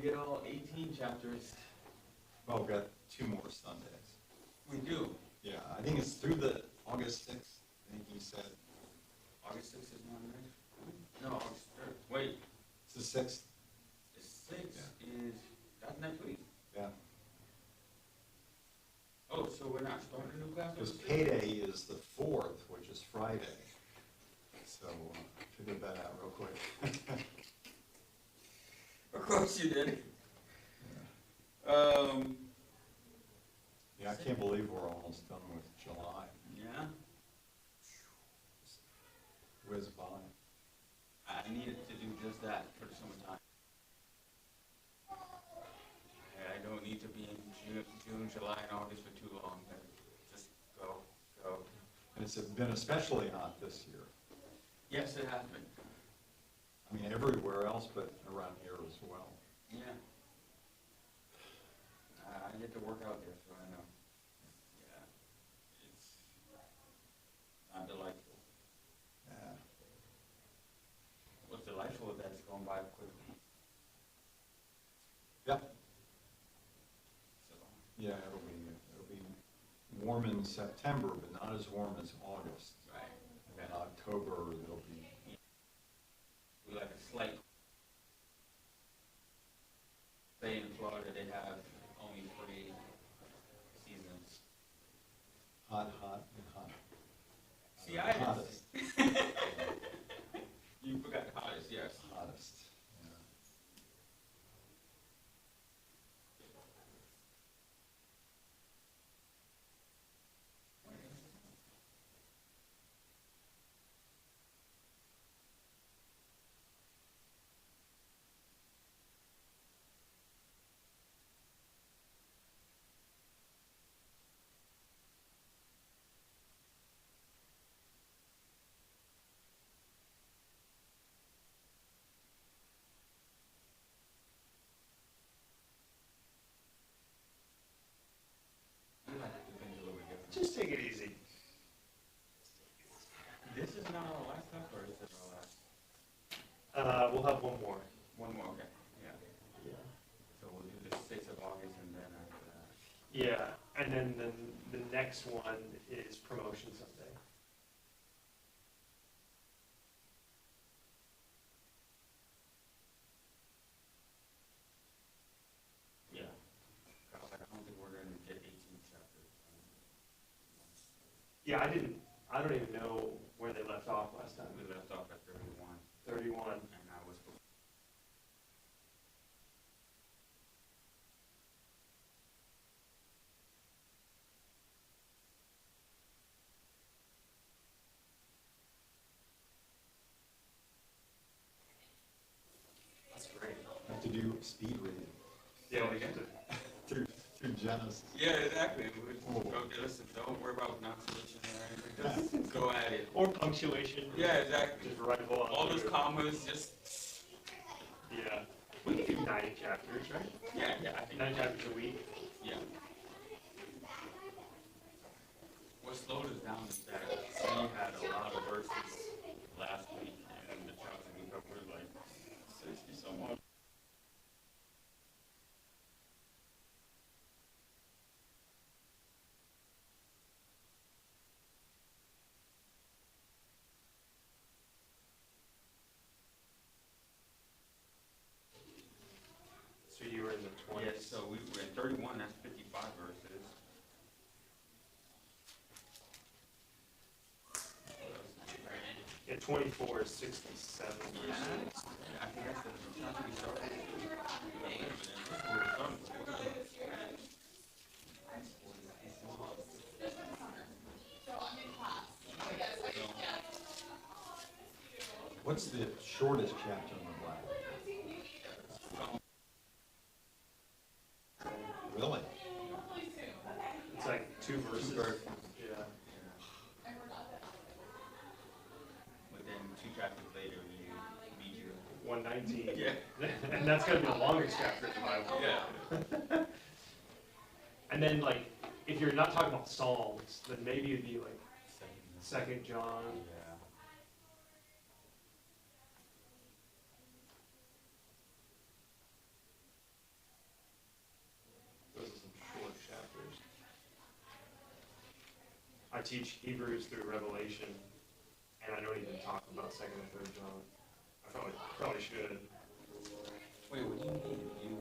get all 18 chapters. Well, we've got 2 more Sundays. We do. Yeah, I think it's through the August 6th, I think he said. August 6th is not next. No, August 3rd. Wait, It's the 6th? the 6th is, that's next week. Yeah. Oh, so we're not starting a new class? on Because the 6th? payday is the 4th, which is Friday. So, figured that out real quick. Of course you did. Yeah, I can't believe we're almost done with July. Yeah, Whiz by. I needed to do just that for the summertime. I don't need to be in June, July, and August for too long. Just go. And it's been especially hot this year. Yes, it has been. I mean, everywhere else, but around here as well. Yeah. I get to work out there, so I know. Yeah. It's not delightful. Yeah. What's delightful is that it's going by quickly. Yep. So, Yeah, it'll be warm in September, but not as warm as August. right. In October, it'll be. We like a slight. Say in Florida, they have only 3 seasons. Hot, and hot. See, I Hottest. You forgot the hottest, yes. Hottest. Yeah. We like to do things a little bit different. Just take it easy. This is not our last time, or is this our last? We'll have one more. One more, okay, yeah. Yeah. So we'll do the 6th of August and then after that. Yeah, and then the next one is Promotion Sunday. Yeah. I was like, I don't think we're gonna get 18 chapters. Yeah, I don't even know where they left off last time. We left off at 31, 31. and I was. That's great. Have to do speed reading Yeah, we get to. through Genesis. Yeah, exactly. Listen, don't worry about pronunciation or anything. Just go at it. Or punctuation. Yeah, exactly. Just rifle on All those through. commas, just. Yeah. We can do 9 chapters, right? Yeah, I think. 9 chapters a week. Yeah. What slowed us down is that we had a lot of verses last week, and the chapter we covered like 60 some odd. So you were in the 20s. Yeah, so we were at 31, that's 55 verses. Yeah, 24 is 67 verses. Yeah, I think that's the chapter we started. What's the shortest chapter in the Bible? Really? It's like 2 verses. verses. Yeah. But then 2 chapters later, you meet you. 119. Yeah. And that's gonna be the longest chapter in the Bible. Yeah. And then like, if you're not talking about Psalms, then maybe it'd be like 2 John. Yeah. teach Hebrews through Revelation, and I don't even talk about 2nd and 3rd John. I probably should. Wait, what do you mean?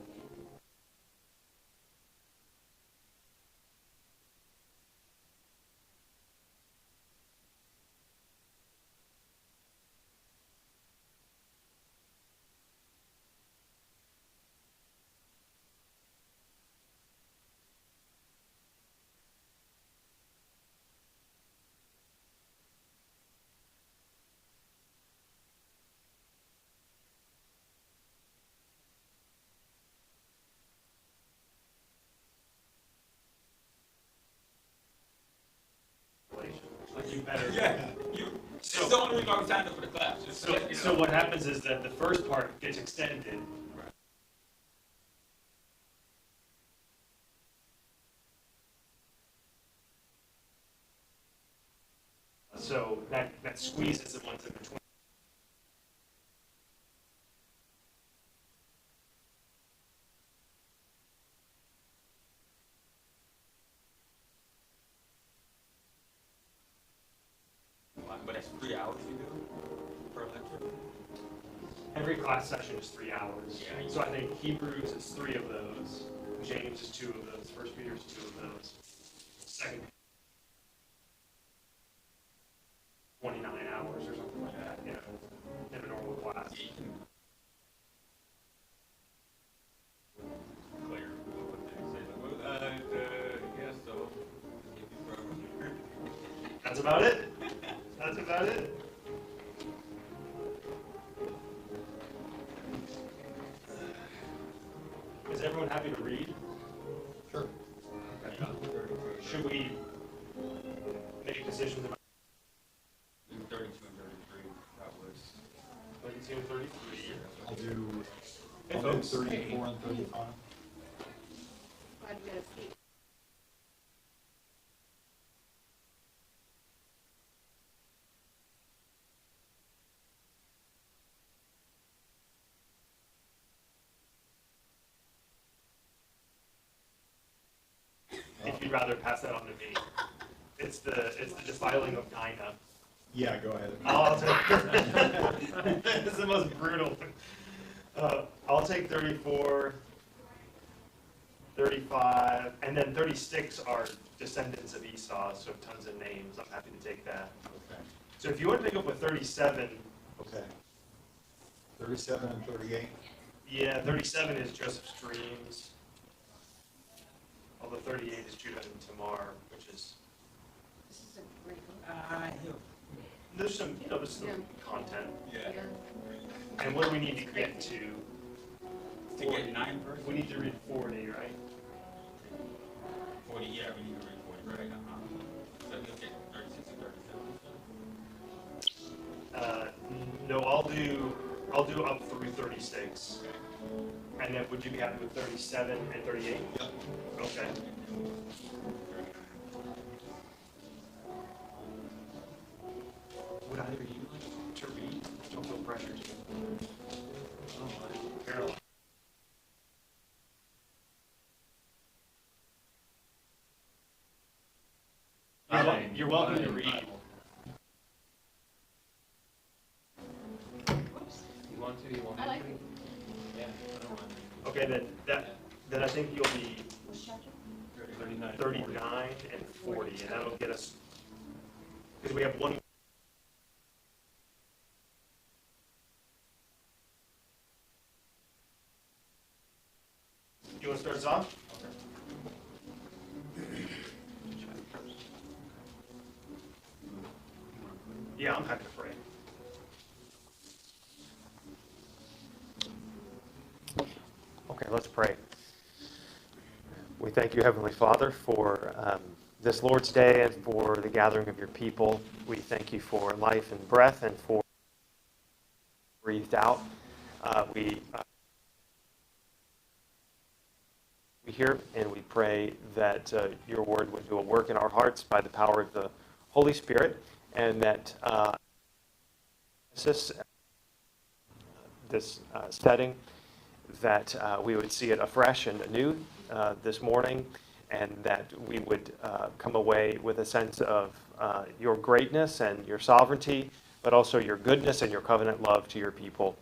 Like you better. Yeah, you, it's the only reason why we signed up for the class, just so, you know. So what happens is that the first part gets extended. So that squeezes the ones in between. But that's 3 hours you do per lecture? Every class session is 3 hours. Yeah. So I think Hebrews is 3 of those. James is 2 of those. 1 Peter is 2 of those. Second, 29 hours or something like that, you know, in a normal class. Yeah, you can clear what they say, like, well, yeah, so, give you program. That's about it. That's about it. Is everyone happy to read? Sure. Yeah. Should we make decisions about 32 and 33, that was, 32 and 33? I'll do, Hey, I'll do folks. 34 and 35. Glad you got a seat. If you'd rather pass that on to me. It's the defiling of Dinah. Yeah, go ahead. I'll take, it's the most brutal. I'll take 34, 35, and then 36 are descendants of Esau, so tons of names. I'm happy to take that. Okay. So if you want to pick up with 37, Okay. 37 and 38. yeah, 37 is Joseph's dreams. Although 38 is Judah and Tamar, which is, This is a great book. there's some, there's some Yeah. content. yeah. And what do we need to get to? To get 9 verses? We need to read 40, right? 40, yeah, we need to read 40, right? So you'll get 36 and 37. No, I'll do up through 36. And then would you be happy with 37 and 38? Yep. Okay. Would either you like to read? Don't feel pressured to. Caroline. You're welcome to read. Whoops. You want to? You want I like it. Yeah, I don't mind. Okay, then I think you'll be Which chapter? 39 and 40, and that'll get us, because we have one. You want to start us off? Yeah, I'm happy to pray. Okay, let's pray. We thank you, Heavenly Father, for this Lord's Day and for the gathering of your people. We thank you for life and breath and for breathed out. We hear and we pray that your word would do a work in our hearts by the power of the Holy Spirit, and that this setting, that we would see it afresh and anew this morning, and that we would come away with a sense of your greatness and your sovereignty, but also your goodness and your covenant love to your people.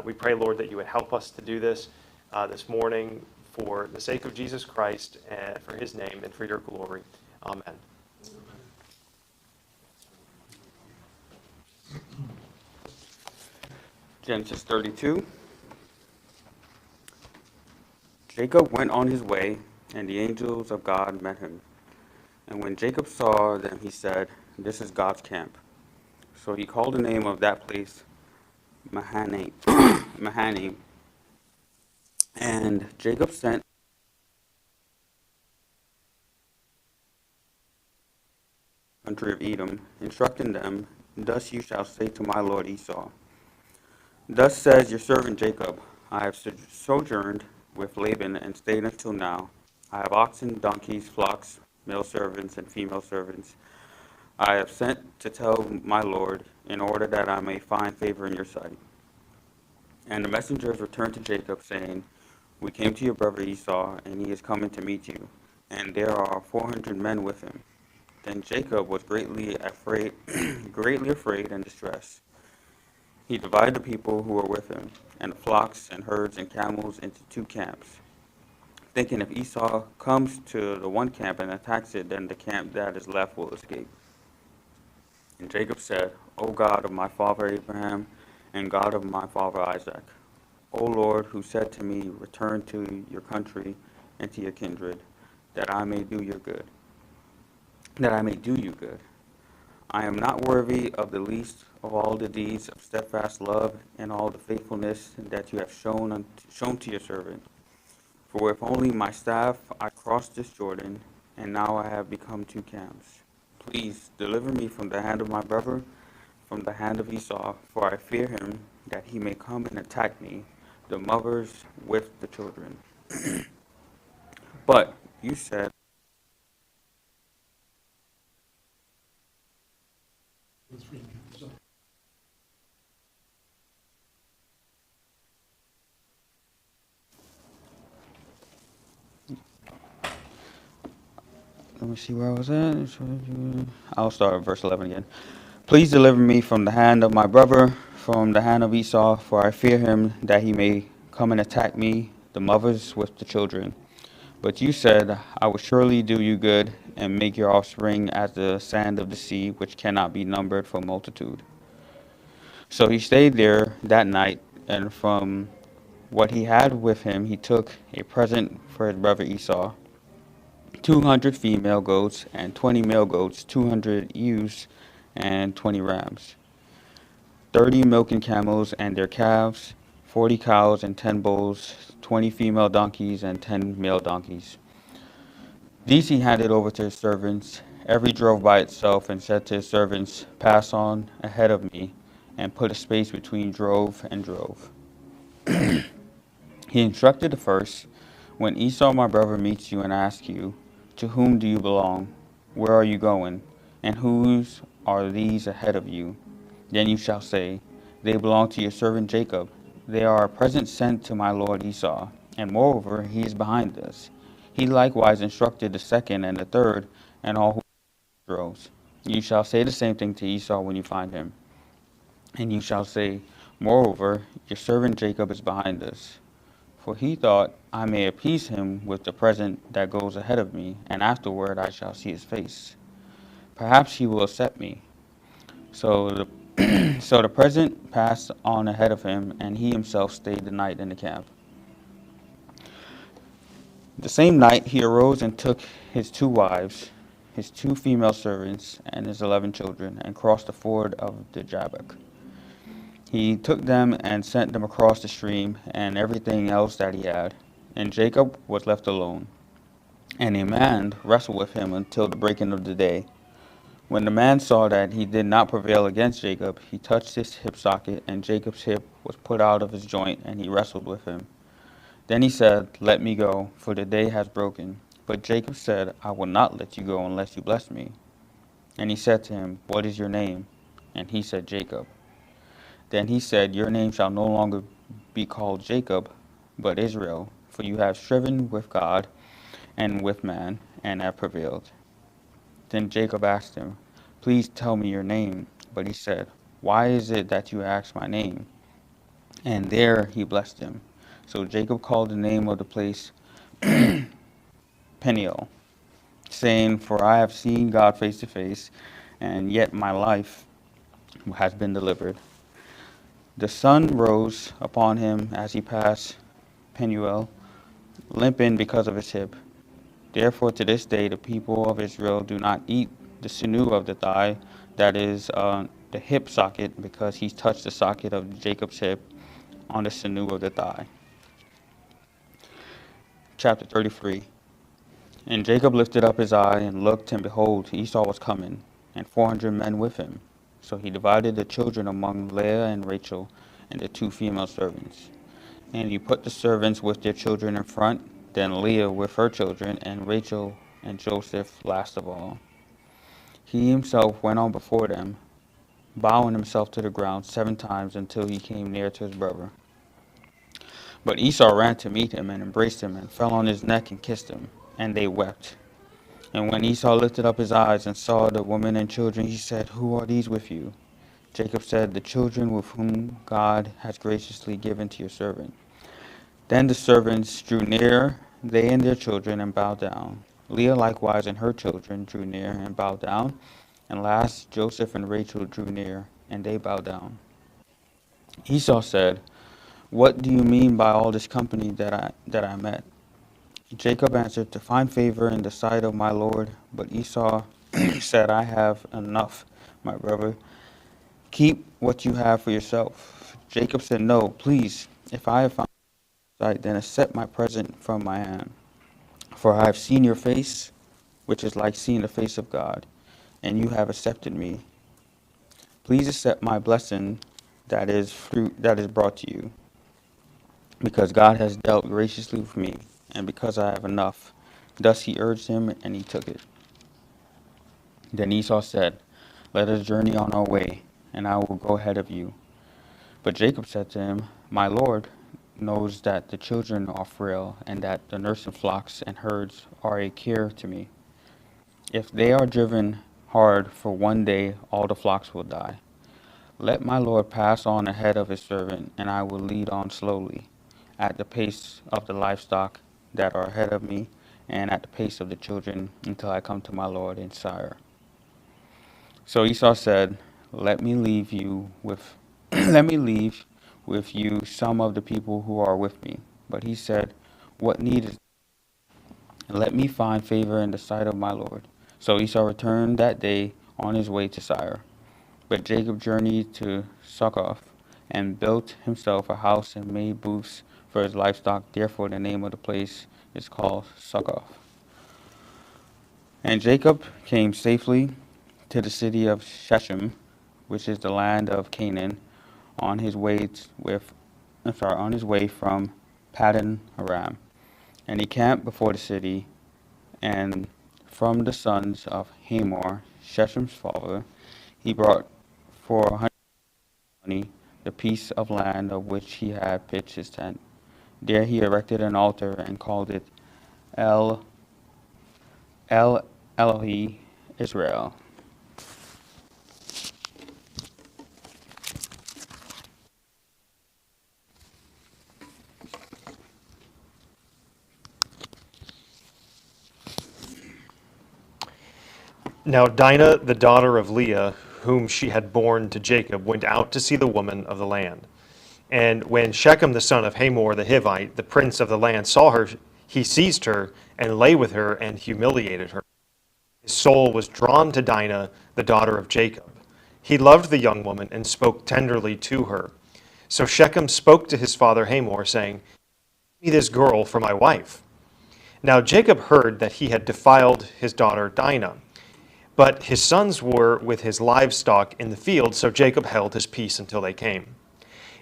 We pray, Lord, that you would help us to do this morning for the sake of Jesus Christ, and for his name, and for your glory. Amen. Genesis 32. Jacob went on his way, and the angels of God met him. And when Jacob saw them, he said, "This is God's camp." So he called the name of that place Mahanaim. Mahanaim. And Jacob sent the country of Edom, instructing them, "Thus you shall say to my lord Esau, Thus says your servant Jacob, I have sojourned with Laban and stayed until now. I have oxen, donkeys, flocks, male servants, and female servants. I have sent to tell my lord, in order that I may find favor in your sight." And the messengers returned to Jacob, saying, "We came to your brother Esau, and he is coming to meet you, and there are 400 men with him." Then Jacob was greatly afraid and distressed. He divided the people who were with him, and the flocks and herds and camels, into 2 camps, thinking, if Esau comes to the one camp and attacks it, then the camp that is left will escape. And Jacob said, "O God of my father Abraham, and God of my father Isaac, O Lord, who said to me, Return to your country and to your kindred, that I may do you good. I am not worthy of the least of all the deeds of steadfast love and all the faithfulness that you have shown to your servant. For with only my staff I crossed this Jordan, and now I have become 2 camps. Please deliver me from the hand of my brother, from the hand of Esau, for I fear him, that he may come and attack me, the mothers with the children." But you said, let me see where I was at. I'll start at verse 11 again. "Please deliver me from the hand of my brother, from the hand of Esau, for I fear him, that he may come and attack me, the mothers with the children. But you said, I will surely do you good, and make your offspring as the sand of the sea, which cannot be numbered for multitude." So he stayed there that night, and from what he had with him he took a present for his brother Esau, 200 female goats and 20 male goats, 200 ewes and 20 rams, 30 milking camels and their calves, 40 cows and 10 bulls, 20 female donkeys and 10 male donkeys. These he handed over to his servants. Every drove by itself, and said to his servants, "Pass on ahead of me," and put a space between drove and drove. He instructed the first, "When Esau my brother meets you and asks you, 'To whom do you belong? Where are you going? And whose are these ahead of you?' Then you shall say, 'They belong to your servant Jacob. They are a present sent to my lord Esau, and moreover he is behind us.' He likewise instructed the second and the third, and all who droves. You shall say the same thing to Esau when you find him. And you shall say, 'Moreover, your servant Jacob is behind us.' For he thought, I may appease him with the present that goes ahead of me, and afterward I shall see his face. Perhaps he will accept me." So the present passed on ahead of him, and he himself stayed the night in the camp. The same night he arose and took his 2 wives, his 2 female servants, and his 11 children, and crossed the ford of the Jabbok. He took them and sent them across the stream, and everything else that he had. And Jacob was left alone. And a man wrestled with him until the breaking of the day. When the man saw that he did not prevail against Jacob, he touched his hip socket, and Jacob's hip was put out of his joint, and he wrestled with him. Then he said, "Let me go, for the day has broken." But Jacob said, "I will not let you go unless you bless me." And he said to him, "What is your name?" And he said, "Jacob." Then he said, "Your name shall no longer be called Jacob, but Israel, for you have striven with God and with man, and have prevailed. Then Jacob asked him, Please tell me your name. But he said, Why is it that you ask my name? And there he blessed him. So Jacob called the name of the place Peniel, saying, For I have seen God face to face, and yet my life has been delivered. The sun rose upon him as he passed Penuel, limping because of his hip. Therefore to this day the people of Israel do not eat the sinew of the thigh, that is, the hip socket, because he touched the socket of Jacob's hip on the sinew of the thigh. Chapter 33. And Jacob lifted up his eye and looked, and behold, Esau was coming, and 400 men with him. So he divided the children among Leah and Rachel and the 2 female servants. And he put the servants with their children in front, then Leah with her children, and Rachel and Joseph last of all. He himself went on before them, bowing himself to the ground 7 times until he came near to his brother. But Esau ran to meet him and embraced him and fell on his neck and kissed him, and they wept. And when Esau lifted up his eyes and saw the woman and children, he said, Who are these with you? Jacob said, The children with whom God has graciously given to your servant. Then the servants drew near, they and their children, and bowed down. Leah likewise and her children drew near and bowed down. And last Joseph and Rachel drew near, and they bowed down. Esau said, What do you mean by all this company that I met? Jacob answered, To find favor in the sight of my Lord. But Esau said, I have enough, my brother. Keep what you have for yourself. Jacob said, No, please, if I have found sight, then accept my present from my hand. For I have seen your face, which is like seeing the face of God, and you have accepted me. Please accept my blessing that is brought to you, because God has dealt graciously with me, and because I have enough. Thus he urged him, and he took it. Then Esau said, Let us journey on our way, and I will go ahead of you. But Jacob said to him, My Lord knows that the children are frail, and that the nursing flocks and herds are a care to me. If they are driven hard for one day, all the flocks will die. Let my Lord pass on ahead of his servant, and I will lead on slowly, at the pace of the livestock that are ahead of me, and at the pace of the children, until I come to my Lord and sire. So Esau said, Let me leave with you some of the people who are with me. But he said, What need is there? Let me find favor in the sight of my Lord. So Esau returned that day on his way to Sire. But Jacob journeyed to Succoth, and built himself a house and made booths for his livestock. Therefore the name of the place is called Succoth. And Jacob came safely to the city of Shechem, which is the land of Canaan, on his way from Paddan Aram. And he camped before the city, and from the sons of Hamor, Shechem's father, he brought for 100 money the piece of land of which he had pitched his tent. There he erected an altar and called it El Elohe Israel. Now Dinah, the daughter of Leah, whom she had borne to Jacob, went out to see the woman of the land. And when Shechem the son of Hamor the Hivite, the prince of the land, saw her, he seized her and lay with her and humiliated her. His soul was drawn to Dinah, the daughter of Jacob. He loved the young woman and spoke tenderly to her. So Shechem spoke to his father Hamor, saying, Give me this girl for my wife. Now Jacob heard that he had defiled his daughter Dinah. But his sons were with his livestock in the field, so Jacob held his peace until they came.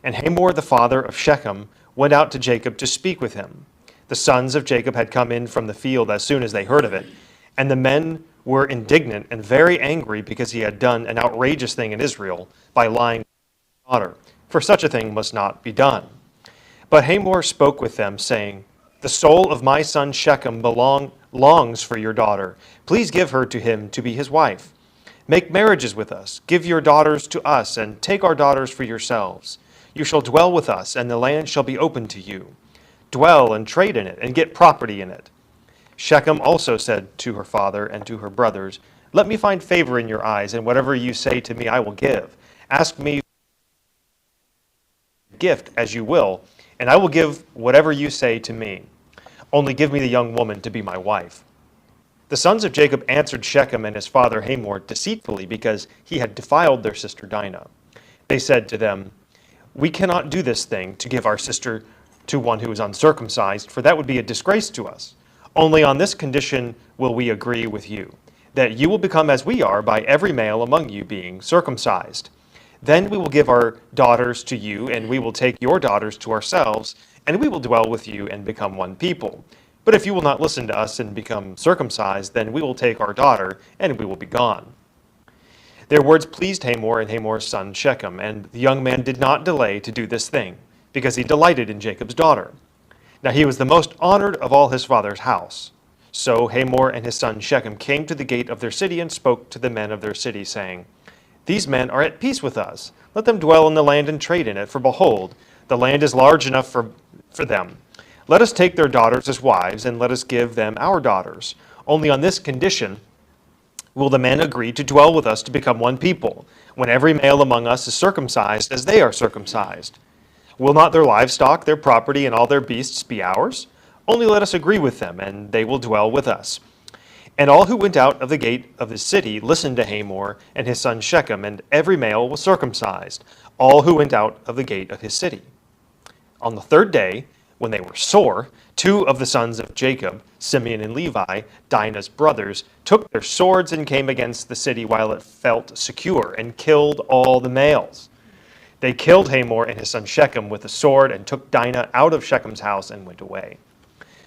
And Hamor, the father of Shechem, went out to Jacob to speak with him. The sons of Jacob had come in from the field as soon as they heard of it, and the men were indignant and very angry because he had done an outrageous thing in Israel by lying to his daughter, for such a thing must not be done. But Hamor spoke with them, saying, The soul of my son Shechem longs for your daughter. Please give her to him to be his wife. Make marriages with us. Give your daughters to us, and take our daughters for yourselves. You shall dwell with us, and the land shall be open to you. Dwell and trade in it, and get property in it. Shechem also said to her father and to her brothers, Let me find favor in your eyes, and whatever you say to me I will give. Ask me gift as you will, and I will give whatever you say to me. Only give me the young woman to be my wife. The sons of Jacob answered Shechem and his father Hamor deceitfully, because he had defiled their sister Dinah. They said to them, We cannot do this thing to give our sister to one who is uncircumcised, for that would be a disgrace to us. Only on this condition will we agree with you, that you will become as we are by every male among you being circumcised. Then we will give our daughters to you, and we will take your daughters to ourselves, and we will dwell with you and become one people. But if you will not listen to us and become circumcised, then we will take our daughter, and we will be gone. Their words pleased Hamor and Hamor's son Shechem, and the young man did not delay to do this thing, because he delighted in Jacob's daughter. Now he was the most honored of all his father's house. So Hamor and his son Shechem came to the gate of their city and spoke to the men of their city, saying, These men are at peace with us. Let them dwell in the land and trade in it, for behold, the land is large enough for them. Let us take their daughters as wives, and let us give them our daughters. Only on this condition will the men agree to dwell with us to become one people, when every male among us is circumcised as they are circumcised. Will not their livestock, their property, and all their beasts be ours? Only let us agree with them, and they will dwell with us. And all who went out of the gate of his city listened to Hamor and his son Shechem, and every male was circumcised, all who went out of the gate of his city. On the third day, when they were sore, two of the sons of Jacob, Simeon and Levi, Dinah's brothers, took their swords and came against the city while it felt secure, and killed all the males. They killed Hamor and his son Shechem with the sword, and took Dinah out of Shechem's house and went away.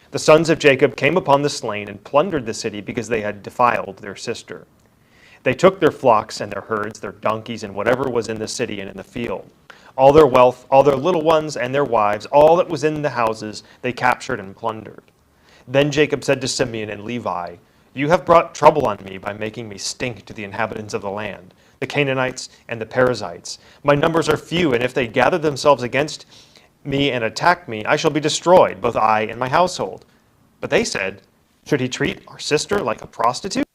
The sons of Jacob came upon the slain and plundered the city, because they had defiled their sister. They took their flocks and their herds, their donkeys, and whatever was in the city and in the field. All their wealth, all their little ones and their wives, all that was in the houses, they captured and plundered. Then Jacob said to Simeon and Levi, You have brought trouble on me by making me stink to the inhabitants of the land, the Canaanites and the Perizzites. My numbers are few, and if they gather themselves against me and attack me, I shall be destroyed, both I and my household. But they said, Should he treat our sister like a prostitute?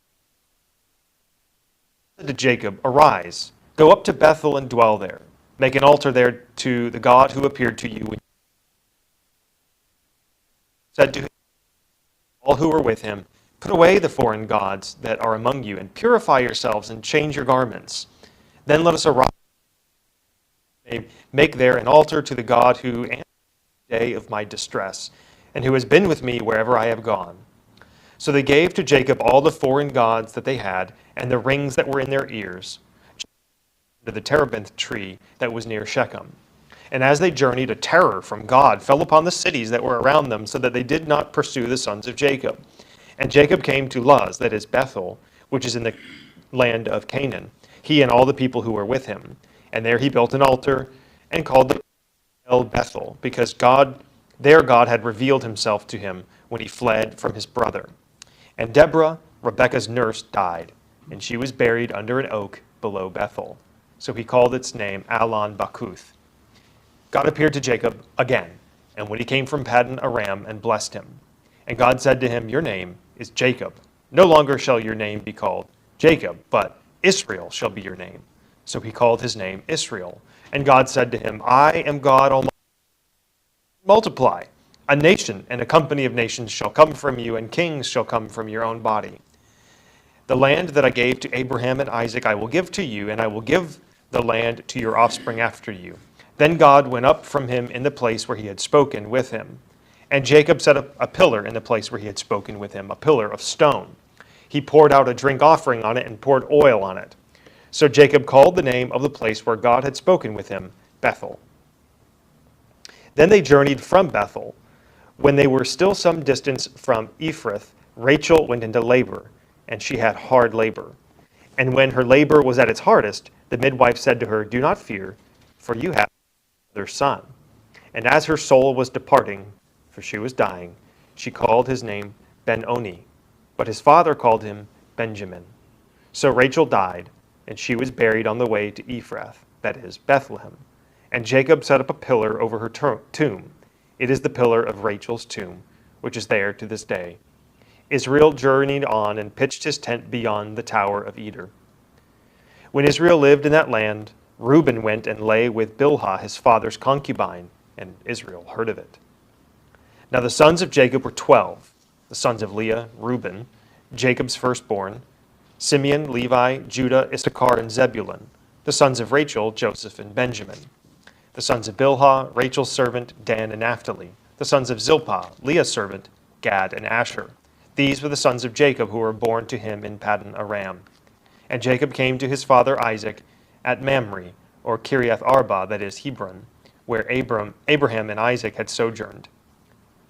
He said to Jacob, Arise, go up to Bethel and dwell there. Make an altar there to the God who appeared to you when you said to him, all who were with him, Put away the foreign gods that are among you, and purify yourselves and change your garments. Then let us arise and make there an altar to the God who answered the day of my distress, and who has been with me wherever I have gone. So they gave to Jacob all the foreign gods that they had, and the rings that were in their ears, to the terebinth tree that was near Shechem. And as they journeyed, a terror from God fell upon the cities that were around them, so that they did not pursue the sons of Jacob. And Jacob came to Luz, that is Bethel, which is in the land of Canaan, he and all the people who were with him. And there he built an altar and called it El Bethel, because their God had revealed himself to him when he fled from his brother. And Deborah, Rebekah's nurse, died, and she was buried under an oak below Bethel. So he called its name Allon Bakuth. God appeared to Jacob again, and when he came from Paddan Aram, and blessed him. And God said to him, Your name is Jacob. No longer shall your name be called Jacob, but Israel shall be your name. So he called his name Israel. And God said to him, I am God Almighty. Multiply. A nation and a company of nations shall come from you, and kings shall come from your own body. The land that I gave to Abraham and Isaac I will give to you, and I will give the land to your offspring after you. Then God went up from him in the place where he had spoken with him. And Jacob set up a pillar in the place where he had spoken with him, a pillar of stone. He poured out a drink offering on it and poured oil on it. So Jacob called the name of the place where God had spoken with him, Bethel. Then they journeyed from Bethel. When they were still some distance from Ephrath, Rachel went into labor, and she had hard labor. And when her labor was at its hardest, the midwife said to her, Do not fear, for you have another son. And as her soul was departing, for she was dying, she called his name Ben-Oni, but his father called him Benjamin. So Rachel died, and she was buried on the way to Ephrath, that is, Bethlehem. And Jacob set up a pillar over her tomb. It is the pillar of Rachel's tomb, which is there to this day. Israel journeyed on and pitched his tent beyond the Tower of Eder. When Israel lived in that land, Reuben went and lay with Bilhah, his father's concubine, and Israel heard of it. Now the sons of Jacob were 12, the sons of Leah, Reuben, Jacob's firstborn, Simeon, Levi, Judah, Issachar, and Zebulun, the sons of Rachel, Joseph, and Benjamin. The sons of Bilhah, Rachel's servant, Dan and Naphtali. The sons of Zilpah, Leah's servant, Gad and Asher. These were the sons of Jacob who were born to him in Paddan Aram. And Jacob came to his father Isaac at Mamre, or Kiriath Arba, that is Hebron, where Abraham and Isaac had sojourned.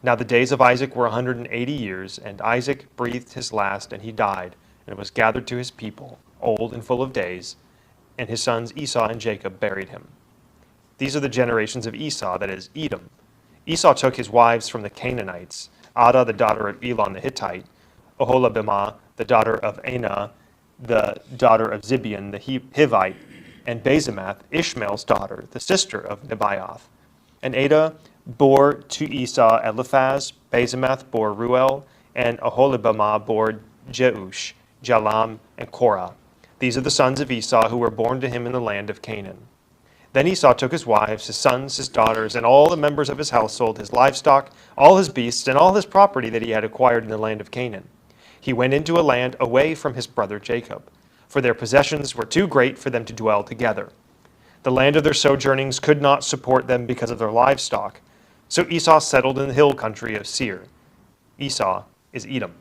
Now the days of Isaac were 180 years, and Isaac breathed his last, and he died, and was gathered to his people, old and full of days, and his sons Esau and Jacob buried him. These are the generations of Esau, that is, Edom. Esau took his wives from the Canaanites, Adah, the daughter of Elon the Hittite, Oholibamah, the daughter of Anah, the daughter of Zibeon the Hivite, and Basemath, Ishmael's daughter, the sister of Nebaioth. And Adah bore to Esau Eliphaz, Basemath bore Ruel, and Oholibamah bore Jeush, Jalam, and Korah. These are the sons of Esau who were born to him in the land of Canaan. Then Esau took his wives, his sons, his daughters, and all the members of his household, his livestock, all his beasts, and all his property that he had acquired in the land of Canaan. He went into a land away from his brother Jacob, for their possessions were too great for them to dwell together. The land of their sojournings could not support them because of their livestock. So Esau settled in the hill country of Seir. Esau is Edom.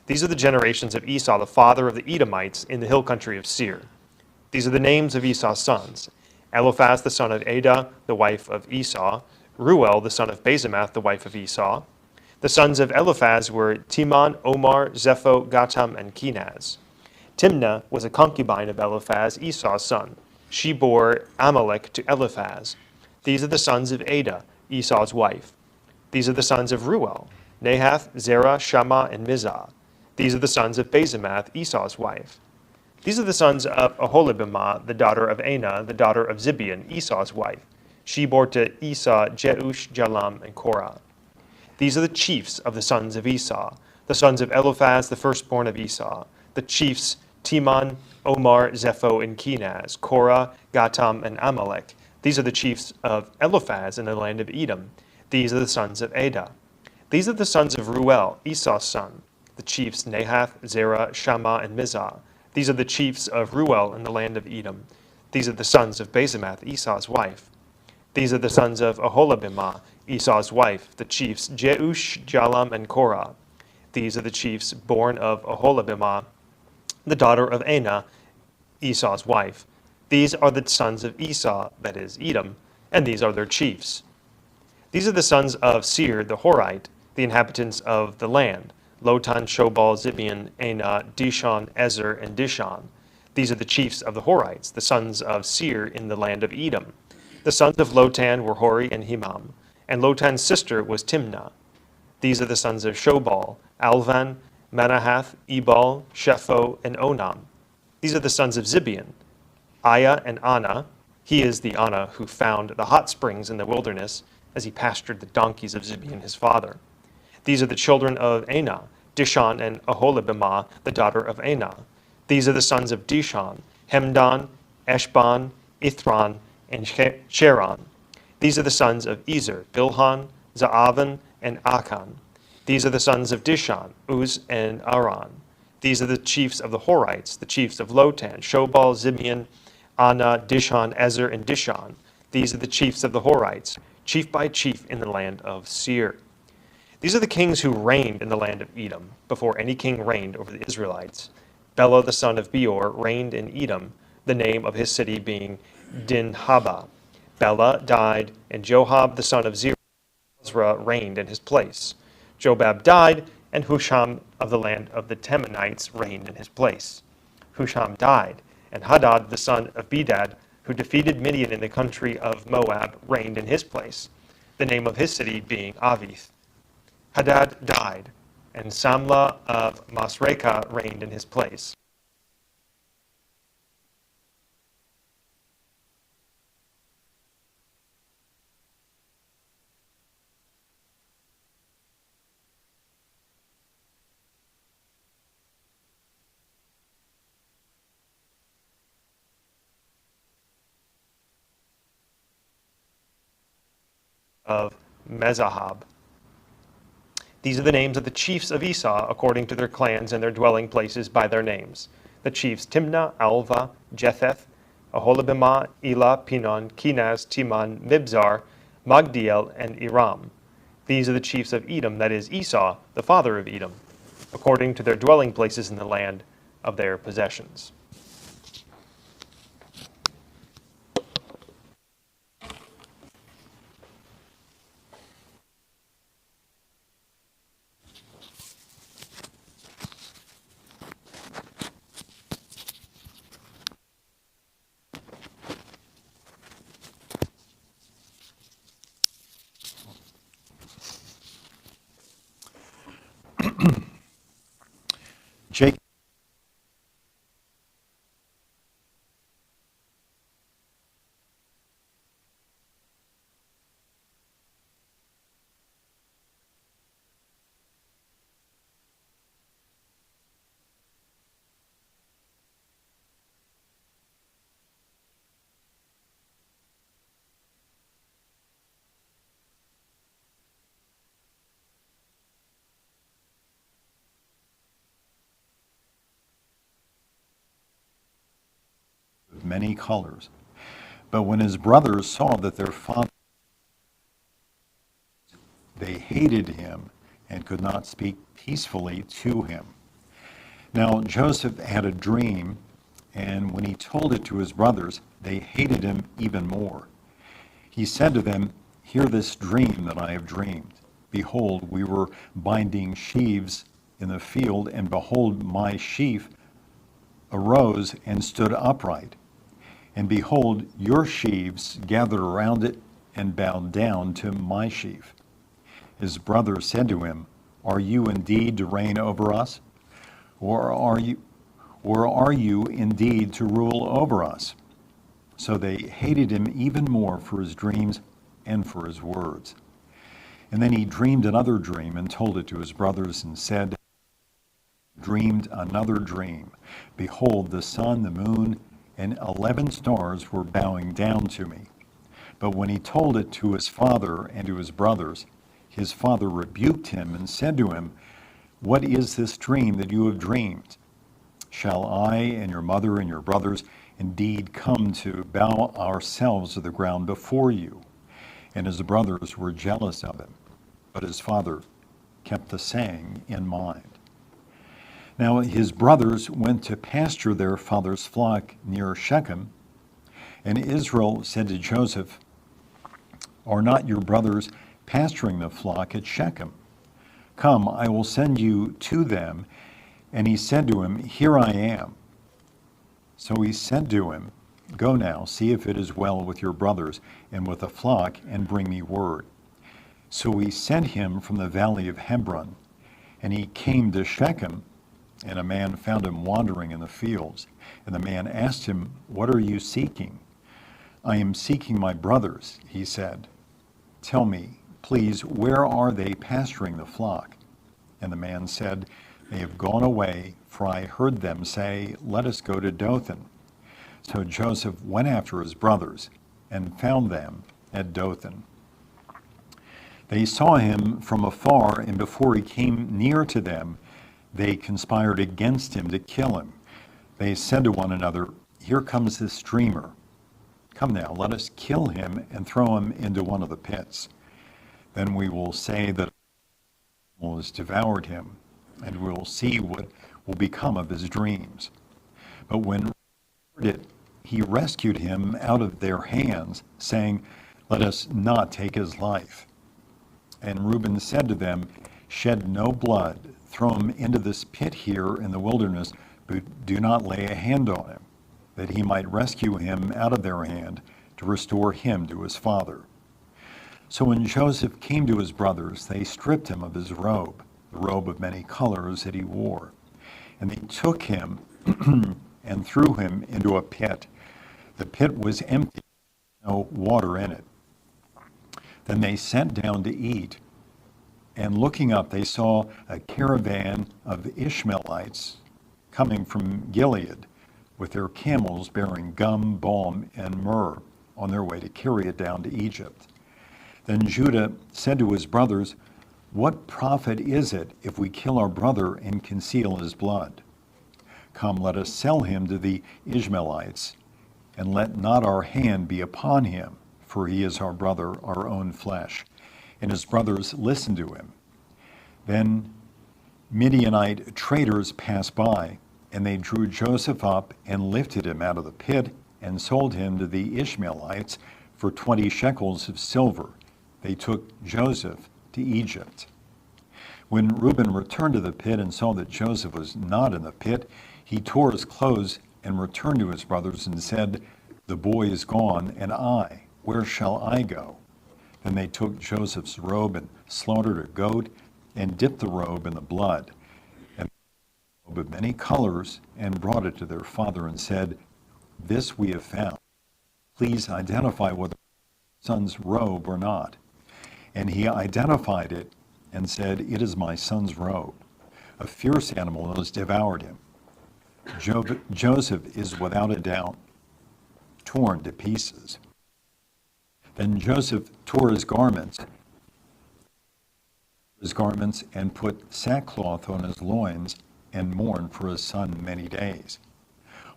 These are the generations of Esau, the father of the Edomites, in the hill country of Seir. These are the names of Esau's sons: Eliphaz the son of Adah, the wife of Esau; Ruel the son of Basemath, the wife of Esau. The sons of Eliphaz were Teman, Omar, Zepho, Gatam, and Kenaz. Timnah was a concubine of Eliphaz, Esau's son. She bore Amalek to Eliphaz. These are the sons of Adah, Esau's wife. These are the sons of Ruel: Nahath, Zerah, Shammah, and Mizah. These are the sons of Basemath, Esau's wife. These are the sons of Oholibamah, the daughter of Anah, the daughter of Zibeon, Esau's wife. She bore to Esau Jeush, Jalam, and Korah. These are the chiefs of the sons of Esau, the sons of Eliphaz, the firstborn of Esau. The chiefs Teman, Omar, Zepho, and Kenaz, Korah, Gatam, and Amalek. These are the chiefs of Eliphaz in the land of Edom. These are the sons of Adah. These are the sons of Ruel, Esau's son. The chiefs Nahath, Zerah, Shammah, and Mizah. These are the chiefs of Ruel in the land of Edom. These are the sons of Basemath, Esau's wife. These are the sons of Oholibamah, Esau's wife, the chiefs Jeush, Jalam, and Korah. These are the chiefs born of Oholibamah, the daughter of Anah, Esau's wife. These are the sons of Esau, that is, Edom, and these are their chiefs. These are the sons of Seir the Horite, the inhabitants of the land: Lotan, Shobal, Zibeon, Anah, Dishon, Ezer, and Dishon. These are the chiefs of the Horites, the sons of Seir in the land of Edom. The sons of Lotan were Hori and Himam, and Lotan's sister was Timnah. These are the sons of Shobal: Alvan, Manahath, Ebal, Shepho, and Onam. These are the sons of Zibeon: Aya and Anna. He is the Anna who found the hot springs in the wilderness as he pastured the donkeys of Zibeon his father. These are the children of Anah, Dishon and Oholibamah, the daughter of Anah. These are the sons of Dishon: Hemdan, Eshban, Ithran, and Cheran. These are the sons of Ezer: Bilhan, Zaavan, and Akan. These are the sons of Dishon: Uz and Aran. These are the chiefs of the Horites, the chiefs of Lotan: Shobal, Zibeon, Anah, Dishon, Ezer, and Dishon. These are the chiefs of the Horites, chief by chief in the land of Seir. These are the kings who reigned in the land of Edom, before any king reigned over the Israelites. Bela the son of Beor reigned in Edom, the name of his city being Dinhabah. Bela died, and Johab the son of Zerah reigned in his place. Jobab died, and Husham of the land of the Temanites reigned in his place. Husham died, and Hadad the son of Bedad, who defeated Midian in the country of Moab, reigned in his place, the name of his city being Avith. Hadad died, and Samlah of Masrekah reigned in his place. Of Mezahab. These are the names of the chiefs of Esau according to their clans and their dwelling places by their names. The chiefs Timnah, Alva, Jetheth, Aholibamah, Elah, Pinon, Kenaz, Timan, Mibzar, Magdiel, and Iram. These are the chiefs of Edom, that is Esau, the father of Edom, according to their dwelling places in the land of their possessions. Jacob of many colors. But when his brothers saw that their father, they hated him and could not speak peacefully to him. Now Joseph had a dream, and when he told it to his brothers, they hated him even more. He said to them, "Hear this dream that I have dreamed. Behold, we were binding sheaves in the field, and behold, my sheaf arose and stood upright. And behold, your sheaves gathered around it and bowed down to my sheaf." His brothers said to him, "Are you indeed to reign over us? Or are you indeed to rule over us?" So they hated him even more for his dreams and for his words. And then he dreamed another dream and told it to his brothers and said, "Dreamed another dream. Behold, the sun, the moon, and 11 stars were bowing down to me." But when he told it to his father and to his brothers, his father rebuked him and said to him, "What is this dream that you have dreamed? Shall I and your mother and your brothers indeed come to bow ourselves to the ground before you?" And his brothers were jealous of him, but his father kept the saying in mind. Now his brothers went to pasture their father's flock near Shechem, and Israel said to Joseph, "Are not your brothers pasturing the flock at Shechem? Come, I will send you to them." And he said to him, "Here I am." So he said to him, "Go now, see if it is well with your brothers and with the flock, and bring me word." So he sent him from the valley of Hebron, and he came to Shechem, and a man found him wandering in the fields. And the man asked him, "What are you seeking?" "I am seeking my brothers," he said. "Tell me, please, where are they pasturing the flock?" And the man said, "They have gone away, for I heard them say, 'Let us go to Dothan.'" So Joseph went after his brothers and found them at Dothan. They saw him from afar, and before he came near to them, they conspired against him to kill him. They said to one another, "Here comes this dreamer. Come now, let us kill him and throw him into one of the pits. Then we will say that an animal has devoured him, and we will see what will become of his dreams." But when he heard it, he rescued him out of their hands, saying, "Let us not take his life." And Reuben said to them, "Shed no blood, throw him into this pit here in the wilderness, but do not lay a hand on him, that he might rescue him out of their hand to restore him to his father." So when Joseph came to his brothers, they stripped him of his robe, the robe of many colors that he wore. And they took him and threw him into a pit. The pit was empty, no water in it. Then they sat down to eat, and looking up, they saw a caravan of Ishmaelites coming from Gilead with their camels bearing gum, balm, and myrrh on their way to carry it down to Egypt. Then Judah said to his brothers, "What profit is it if we kill our brother and conceal his blood? Come, let us sell him to the Ishmaelites, and let not our hand be upon him, for he is our brother, our own flesh." And his brothers listened to him. Then Midianite traders passed by, and they drew Joseph up and lifted him out of the pit and sold him to the Ishmaelites for 20 shekels of silver. They took Joseph to Egypt. When Reuben returned to the pit and saw that Joseph was not in the pit, he tore his clothes and returned to his brothers and said, "The boy is gone, and I, where shall I go?" Then they took Joseph's robe and slaughtered a goat and dipped the robe in the blood, and the robe of many colors, and brought it to their father and said, "This we have found. Please identify whether it's my son's robe or not." And he identified it and said, "It is my son's robe." A fierce animal has devoured him. Joseph is without a doubt torn to pieces. Then Joseph tore his garments and put sackcloth on his loins and mourned for his son many days.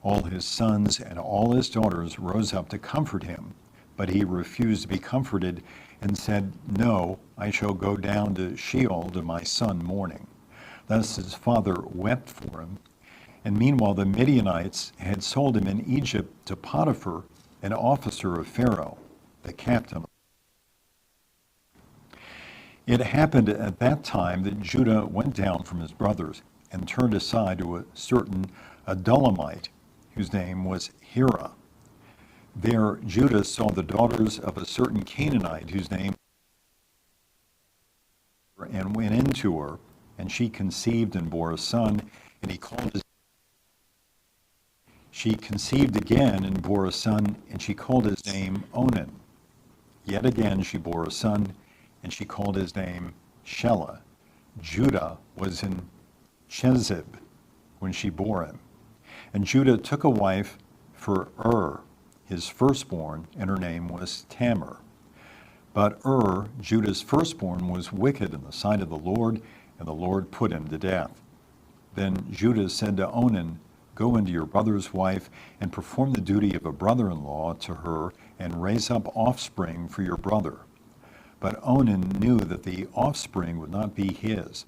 All his sons and all his daughters rose up to comfort him, but he refused to be comforted and said, "No, I shall go down to Sheol to my son mourning." Thus his father wept for him. And meanwhile the Midianites had sold him in Egypt to Potiphar, an officer of Pharaoh, the captain. It happened at that time that Judah went down from his brothers and turned aside to a certain Adullamite, whose name was Hira. There Judah saw the daughters of a certain Canaanite whose name, and went into her, and she conceived and bore a son, and he called his. She conceived again and bore a son, and she called his name Onan. Yet again she bore a son, and she called his name Shelah. Judah was in Chezib when she bore him. And Judah took a wife for his firstborn, and her name was Tamar. But Judah's firstborn, was wicked in the sight of the Lord, and the Lord put him to death. Then Judah said to Onan, "Go into your brother's wife and perform the duty of a brother-in-law to her and raise up offspring for your brother." But Onan knew that the offspring would not be his.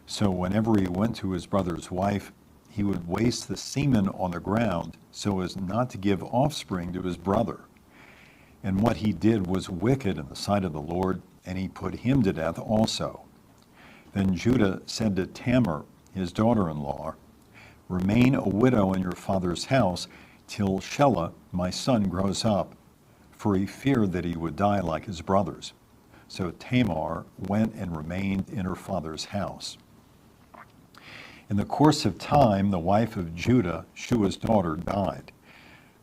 So whenever he went to his brother's wife, he would waste the semen on the ground so as not to give offspring to his brother. And what he did was wicked in the sight of the Lord, and he put him to death also. Then Judah said to Tamar, his daughter-in-law, "Remain a widow in your father's house till Shelah, my son, grows up," for he feared that he would die like his brothers. So Tamar went and remained in her father's house. In the course of time, the wife of Judah, Shua's daughter, died.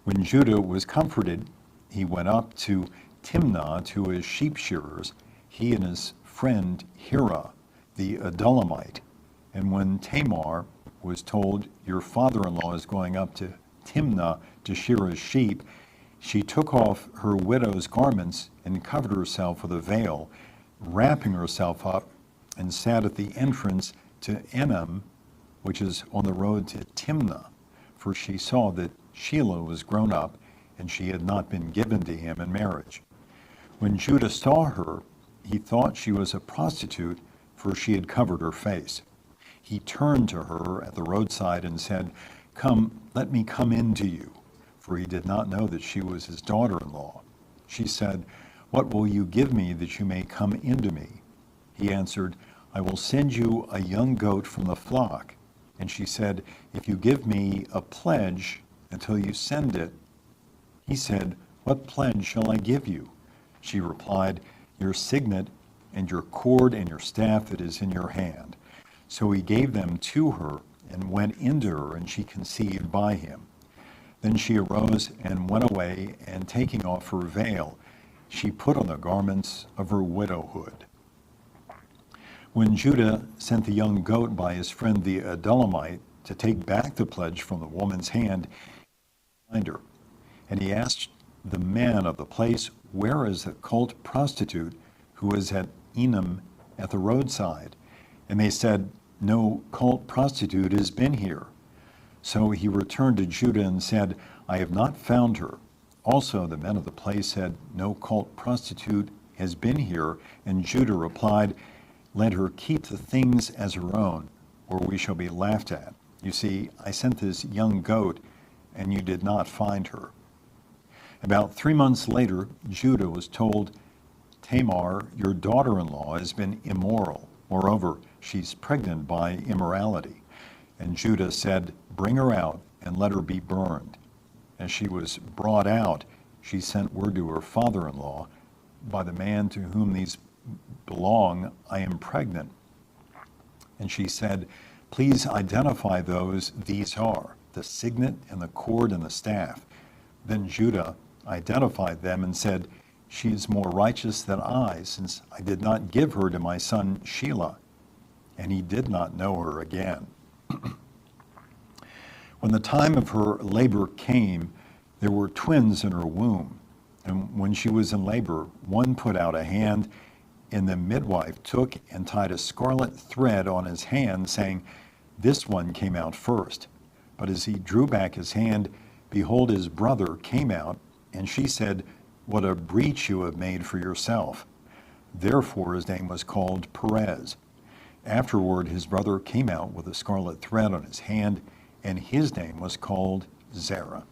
When Judah was comforted, he went up to Timnah to his sheep shearers, he and his friend Hira, the Adullamite. And when Tamar was told, "Your father-in-law is going up to Timnah to shear his sheep," she took off her widow's garments and covered herself with a veil, wrapping herself up, and sat at the entrance to Enem, which is on the road to Timnah, for she saw that Shelah was grown up, and she had not been given to him in marriage. When Judah saw her, he thought she was a prostitute, for she had covered her face. He turned to her at the roadside and said, "Come, let me come in to you," for he did not know that she was his daughter-in-law. She said, "What will you give me that you may come into me?" He answered, "I will send you a young goat from the flock." And she said, "If you give me a pledge until you send it." He said, "What pledge shall I give you?" She replied, "Your signet and your cord and your staff that is in your hand." So he gave them to her and went into her, and she conceived by him. Then she arose and went away, and taking off her veil, she put on the garments of her widowhood. When Judah sent the young goat by his friend the Adullamite to take back the pledge from the woman's hand, he found her. And he asked the men of the place, "Where is the cult prostitute who is at Enam at the roadside?" And they said, "No cult prostitute has been here." So he returned to Judah and said, "I have not found her." Also the men of the place said, "No cult prostitute has been here." And Judah replied, "Let her keep the things as her own, or we shall be laughed at. You see, I sent this young goat, and you did not find her." About 3 months later, Judah was told, "Tamar, your daughter-in-law, has been immoral. Moreover, she's pregnant by immorality." And Judah said, "Bring her out and let her be burned." As she was brought out, she sent word to her father-in-law, "By the man to whom these belong, I am pregnant." And she said, "Please identify those these are, the signet and the cord and the staff." Then Judah identified them and said, "She is more righteous than I, since I did not give her to my son Shelah." And he did not know her again. When the time of her labor came, there were twins in her womb. And when she was in labor, one put out a hand, and the midwife took and tied a scarlet thread on his hand, saying, "This one came out first." But as he drew back his hand, behold, his brother came out, and she said, "What a breach you have made for yourself." Therefore his name was called Perez. Afterward his brother came out with a scarlet thread on his hand, and his name was called Zerah.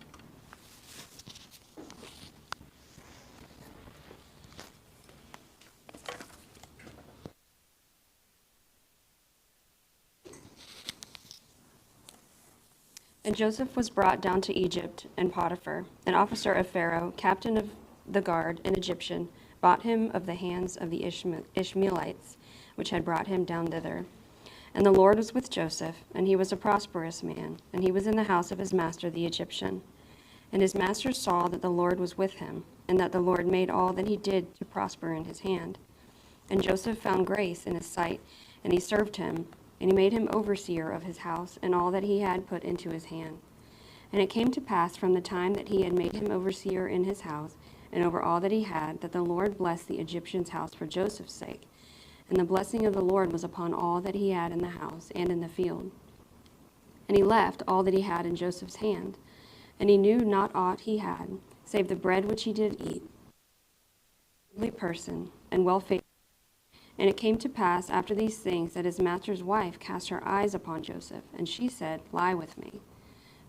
And Joseph was brought down to Egypt, and Potiphar, an officer of Pharaoh, captain of the guard, an Egyptian, bought him of the hands of the Ishmaelites, which had brought him down thither. And the Lord was with Joseph, and he was a prosperous man, and he was in the house of his master the Egyptian. And his master saw that the Lord was with him, and that the Lord made all that he did to prosper in his hand. And Joseph found grace in his sight, and he served him, and he made him overseer of his house and all that he had put into his hand. And it came to pass from the time that he had made him overseer in his house and over all that he had, that the Lord blessed the Egyptian's house for Joseph's sake. And the blessing of the Lord was upon all that he had in the house and in the field. And he left all that he had in Joseph's hand. And he knew not aught he had, save the bread which he did eat. A goodly person, and well favored. And it came to pass after these things that his master's wife cast her eyes upon Joseph, and she said, "Lie with me."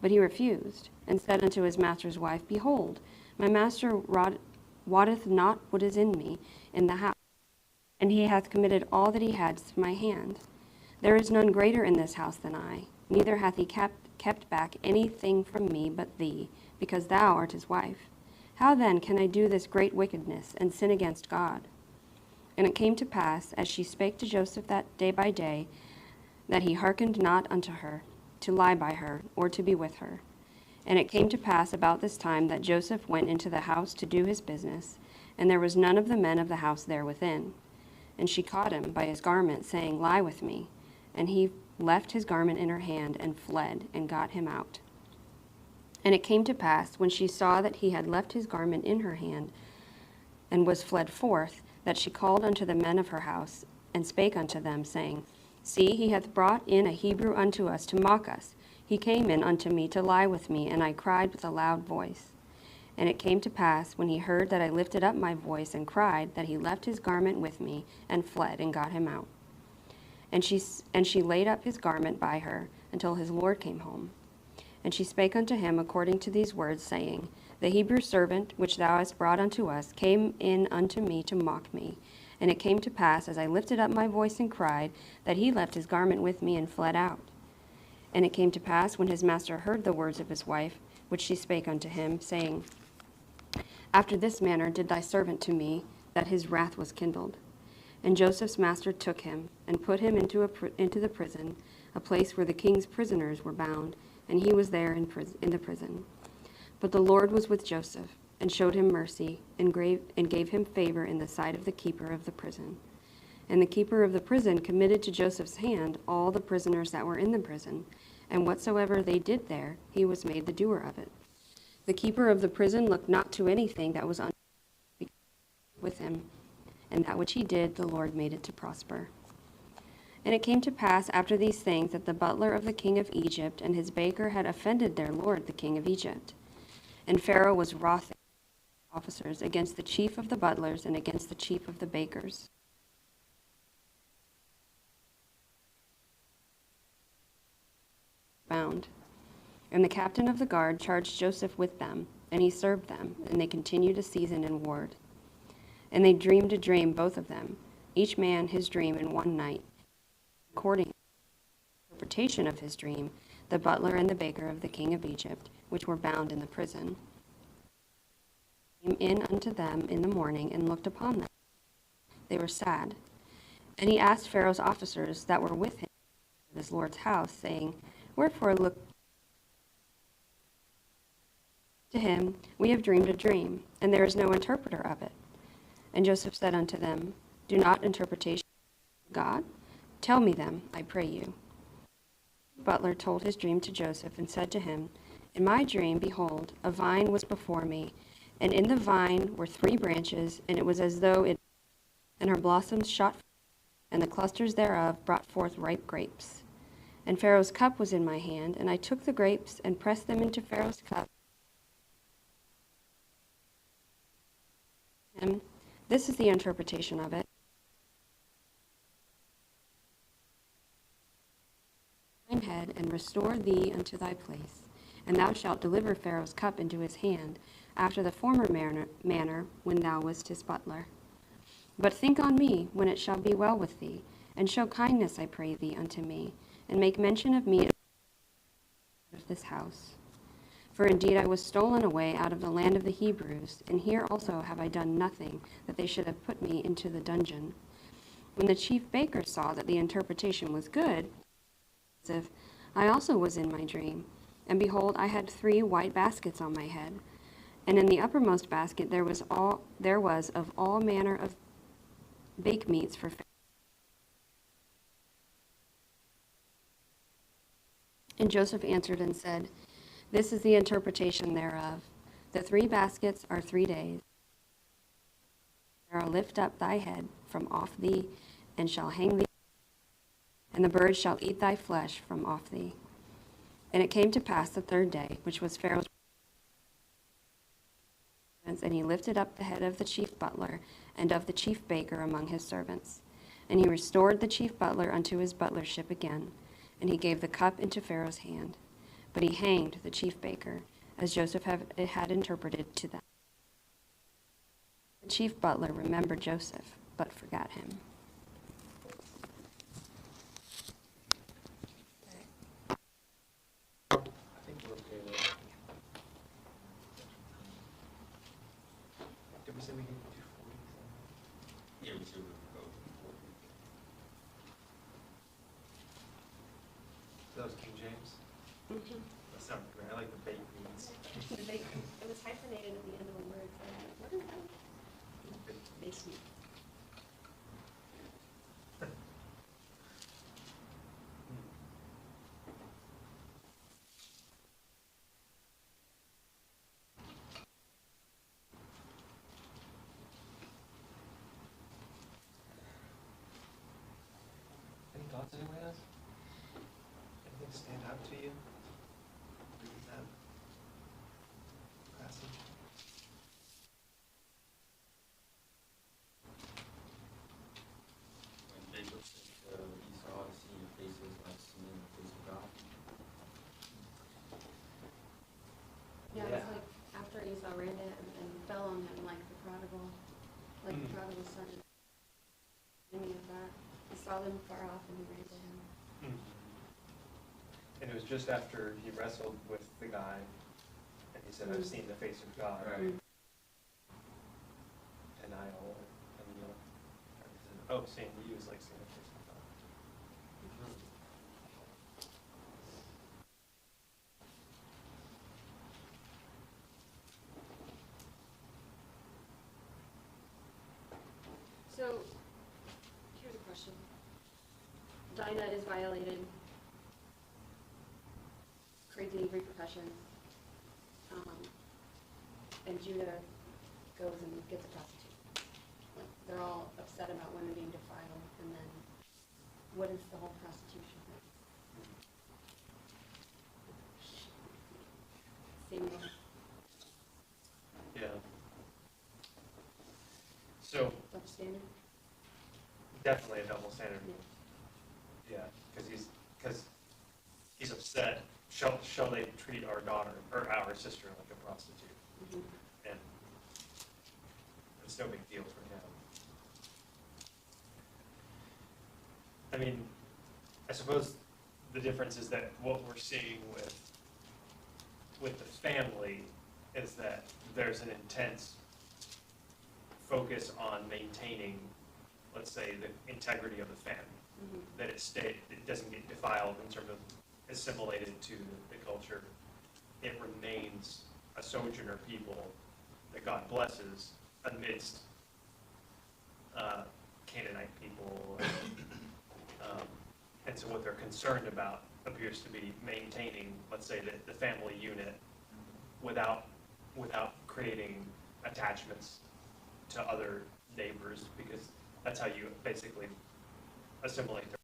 But he refused, and said unto his master's wife, "Behold, my master wotteth not what is in me in the house, and he hath committed all that he had to my hand. There is none greater in this house than I, neither hath he kept back anything from me but thee, because thou art his wife. How then can I do this great wickedness, and sin against God?" And it came to pass, as she spake to Joseph that day by day, that he hearkened not unto her, to lie by her, or to be with her. And it came to pass about this time that Joseph went into the house to do his business, and there was none of the men of the house there within. And she caught him by his garment, saying, "Lie with me." And he left his garment in her hand, and fled, and got him out. And it came to pass, when she saw that he had left his garment in her hand, and was fled forth, that she called unto the men of her house, and spake unto them, saying, "See, he hath brought in a Hebrew unto us to mock us. He came in unto me to lie with me, and I cried with a loud voice. And it came to pass, when he heard that I lifted up my voice and cried, that he left his garment with me, and fled, and got him out. And she laid up his garment by her, until his Lord came home. And she spake unto him according to these words, saying, The Hebrew servant, which thou hast brought unto us, came in unto me to mock me. And it came to pass, as I lifted up my voice and cried, that he left his garment with me, and fled out. And it came to pass, when his master heard the words of his wife, which she spake unto him, saying, After this manner did thy servant to me, that his wrath was kindled. And Joseph's master took him and put him into the prison, a place where the king's prisoners were bound, and he was there in the prison. But the Lord was with Joseph, and showed him mercy, and gave him favor in the sight of the keeper of the prison. And the keeper of the prison committed to Joseph's hand all the prisoners that were in the prison, and whatsoever they did there, he was made the doer of it. The keeper of the prison looked not to anything that was with him, and that which he did, the Lord made it to prosper. And it came to pass after these things that the butler of the king of Egypt and his baker had offended their lord the king of Egypt. And Pharaoh was wroth against the officers, against the chief of the butlers, and against the chief of the bakers. Bound. And the captain of the guard charged Joseph with them, and he served them, and they continued a season in ward. And they dreamed a dream, both of them, each man his dream in one night. According to the interpretation of his dream, the butler and the baker of the king of Egypt, which were bound in the prison, came in unto them in the morning and looked upon them. They were sad. And he asked Pharaoh's officers that were with him at his lord's house, saying, Wherefore look to him, we have dreamed a dream, and there is no interpreter of it. And Joseph said unto them, Do not interpretation of God? Tell me them, I pray you. The butler told his dream to Joseph, and said to him, In my dream, behold, a vine was before me, and in the vine were 3 branches, and it was as though it, and her blossoms shot forth, and the clusters thereof brought forth ripe grapes. And Pharaoh's cup was in my hand, and I took the grapes, and pressed them into Pharaoh's cup. And this is the interpretation of it. Thine head, and restore thee unto thy place, and thou shalt deliver Pharaoh's cup into his hand, after the former manner when thou wast his butler. But think on me when it shall be well with thee, and show kindness, I pray thee, unto me, and make mention of me of this house. For indeed I was stolen away out of the land of the Hebrews, and here also have I done nothing, that they should have put me into the dungeon. When the chief baker saw that the interpretation was good, I also was in my dream, and behold, I had 3 white baskets on my head, and in the uppermost basket there was of all manner of bake meats for Pharaoh. And Joseph answered and said, This is the interpretation thereof. The 3 baskets are 3 days. Pharaoh lift up thy head from off thee, and shall hang thee, and the birds shall eat thy flesh from off thee. And it came to pass the 3rd day, which was Pharaoh's, and he lifted up the head of the chief butler and of the chief baker among his servants. And he restored the chief butler unto his butlership again, and he gave the cup into Pharaoh's hand. But he hanged the chief baker, as Joseph had interpreted to them. The chief butler remembered Joseph, but forgot him. I think we're okay there. Did we say we could do 40? Yeah, we should go. That was King James? Mm-hmm. That sounded great. I like the baked beans. It was hyphenated at the end of the word, so what is that? Basement. Any thoughts anyone has? Anything stand out to you? Reading that passage? When Jacob said to Esau, I see your faces like seeing the face of God. Yeah, Yeah. it's like after Esau ran to him and fell on him like the prodigal son. Any of that. He saw them far off and he ran to him. And it was just after he wrestled with the guy, and he said, I've seen the face of God. Right. And I, Oh, Sandy, you was like Sandy. So, here's a question. Dinah is violated, creating repercussions, and Judah goes and gets a prostitute. Like, they're all upset about women being defiled, and then what is the whole prostitution thing? Samuel, Yeah. So, double standard? definitely a double standard. Yeah. Yeah, because he's upset. Shall they treat our daughter, or our sister, like a prostitute? Mhm. And it's no big deal for him. I mean, I suppose the difference is that what we're seeing with the family is that there's an intense focus on maintaining, let's say, the integrity of the family. Mhm. That it doesn't get defiled in terms of assimilated to the culture. It remains a sojourner people that God blesses amidst Canaanite people. And so what they're concerned about appears to be maintaining, let's say, the family unit without creating attachments to other neighbors, because that's how you basically assimilate